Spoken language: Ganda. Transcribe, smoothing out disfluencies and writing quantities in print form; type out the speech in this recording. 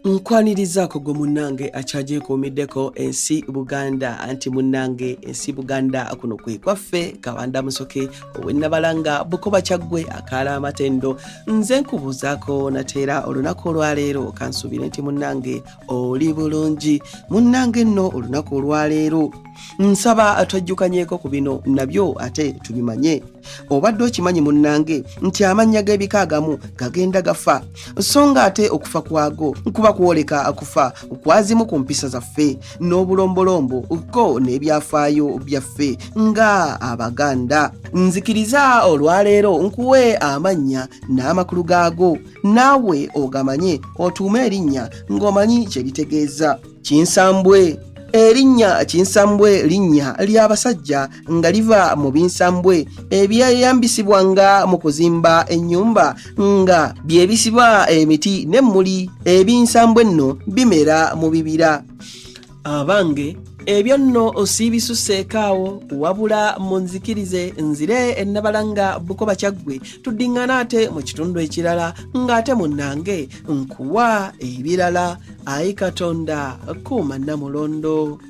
Nkwanirizaako gwe munnange akyagyekuumiddeko ensi Buganda anti munnange ensi Buganda kuno kwe kwaffe Kawanda Musoke ow'ennabalanga Bukoba Kyaggwe akaala amatendo nze nkubuuzaako nateera olunaku olwaleero kansuubire nti munnange oli bulungi munnange nno olunaku olwaleero nsaba atwajjukanyeeko ku bino nabyo ate tubimanye obadde okimanyi munnange nti amannya g'ebika agamu gagenda gafa so nga ate okufa kwago nkuba kwoleka akufa kwazimu ku mpisa zaffe n'obulombolombo ko n'ebyafaayo byaffe nga Abaganda nzikiriza olwaleero nkuwe amannya n'amakulu gaago naawe ogamanye otuume erinnya ng'omanyi kye litegeeza Kinsambwe. Erinnya Kinsambwe linnya ly'abasajja nga liva mu binsambwe ebyeyambisibwanga mu kuzimba ennyumba nga byebisiba emiti n'emmuli ebinsambwe nno bimera mu bibira abange ebyo nno osiibisuseekaawo wabula munzikirize nzire ennabalanga Bukoba Kyaggwe tuddiŋŋana ate mu kitundu ekirala ng'ate munnange nkuwa ebirala ayi Katonda kuuma Namulondo.